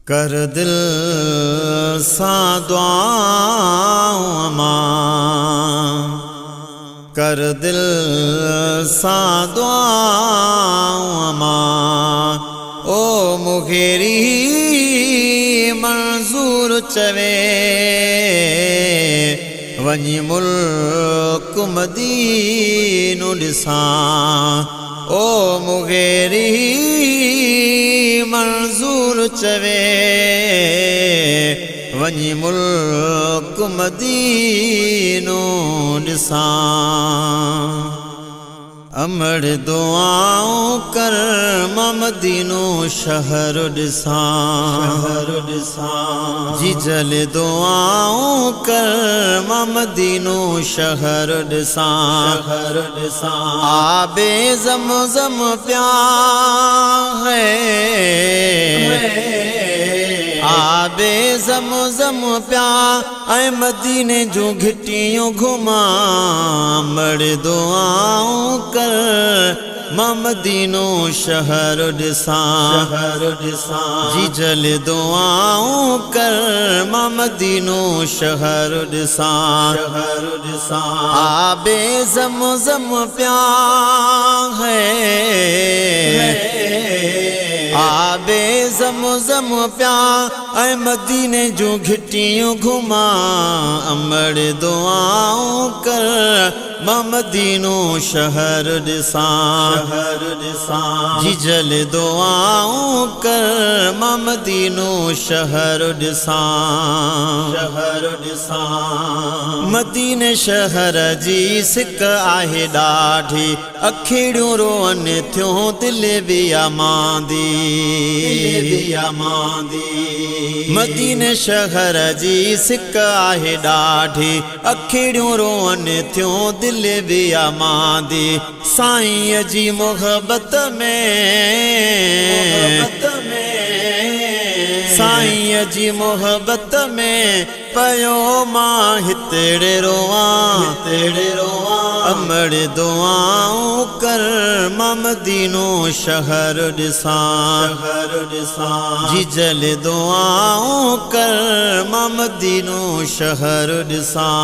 कर दिल सां दुआऊं अमां, कर दिल सां दुआऊं अमां। ओ मुखेरी मंज़ूर चवे वञी मुल्क मदीनो ॾिसां। ओ मुखेरी मंज़ूर चवे वञी मुल्क मदीनो ॾिसां। अमड़ दुआऊं कर मां मदीनो शहर ॾिसां। जी जल दुआऊं कर मां मदीनो शहर ॾिसां। आबे ज़मज़म प्या है, आबे ज़मज़म प्या ऐं मदीने जूं घिटियूं घुमां। अमड़ दुआऊं कर मां मदीनो शहर ॾिसां। जी जल दुआऊं कर मां मदीनो शहर ॾिसां। आबे ज़मज़म प्या है, आबे ज़मज़म प्या ऐं मदीने जूं घिटियूं घुमां। अमड़ दुआऊं कर मां मदीनो शहर ॾिसां। जी जल दुआऊं कर मां मदीनो शहर ॾिसां। मदीने शहर जी सिक आहे ॾाढी, अखिड़ियूं रोअन थियूं दिल बि अमांदी। मदीने शहर जी सिक आहे ॾाढी, अखिड़ियूं रोअन थियूं दिल बि अमांदी। साईं जी मोहब्बत में, साईं जी मोहब्बत में पयो मां हितेड़े रोवां। अमड़ दुआऊं कर मां मदीनो शहर ॾिसां। जी जल दुआऊं कर मां मदीनो शहर ॾिसां।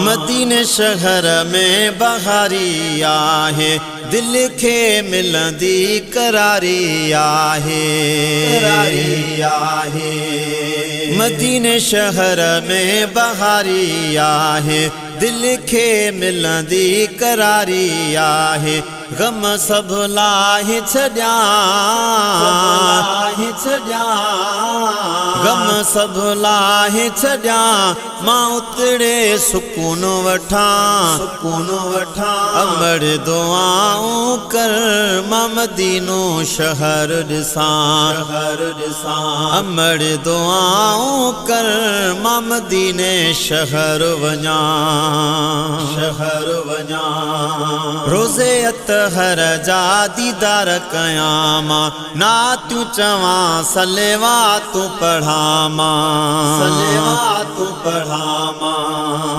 मदीने शहर में बहारी आहे, दिल खे मिलंदी करारी आहे। मदीने शहर में बहारी आहे, दिल खे मिलंदी करारी आहे। गम सब लाहे छॾियां, गम सब लाहे छॾियां, मां उतड़े सुकून वठां। अमड़ दुआऊं कर मां मदीनो शहर ॾिसां। अमड़ दुआऊं कर मां मदीने शहर वञां। रोज़े अतहर जा दीदार कयां मां, नातियूं चवां सलेवातूं पढ़ां मां।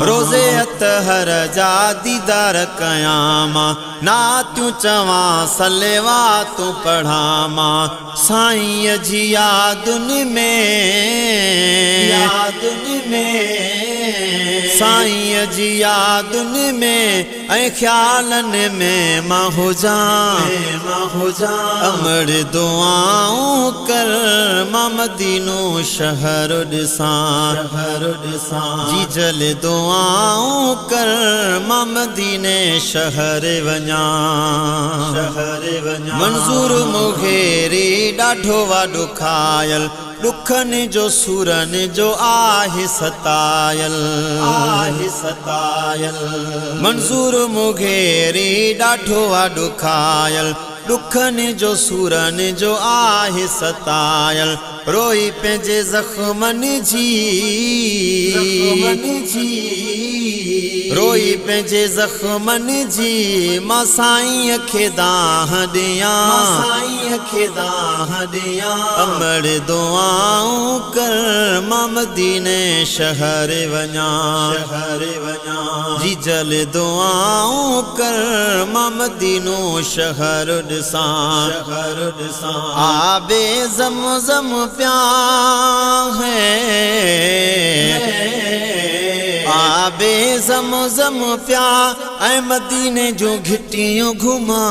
रोज़े अतहर जा दीदार कयां मां, नातियूं चवां सलेवातूं पढ़ां मां। साईं जी यादुनि में, साईं जी यादुनि में ऐं ख़्यालनि में मां हुजां। अमड़ दुआऊं कर मां मदीनो शहर ॾिसां। जी जल दुआऊं कर मां मदीने शहर वञां। मंज़ूर मुखेरी ॾाढो वाॾो खायल, ॾुखनि जो सुरनि जो आहे सतायल। मंज़ूर मुखेरी ॾाढो वाॾो खायल, ॾुखनि जो सुरनि जो आहे सतायल। रोई पंहिंजे ज़ख़्मनि जी, रोई पंहिंजे ज़ख़्मन जी मां साईं खे दाह ॾियां अमड़ दुआऊं कर मां मदीने शहर वञां जी जल दुआऊं कर मां मदीनो शहर ॾिसां आबे ज़मज़म प्या है आबे ज़मज़म प्या ऐ मदीने जो घिटियूं घुमा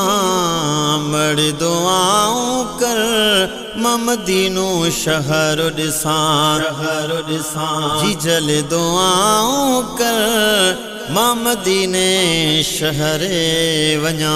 मड़ दुआऊं कर मां मदीनो शहर ॾिसां जी जल दुआऊं कर मां मदीने शहर वञां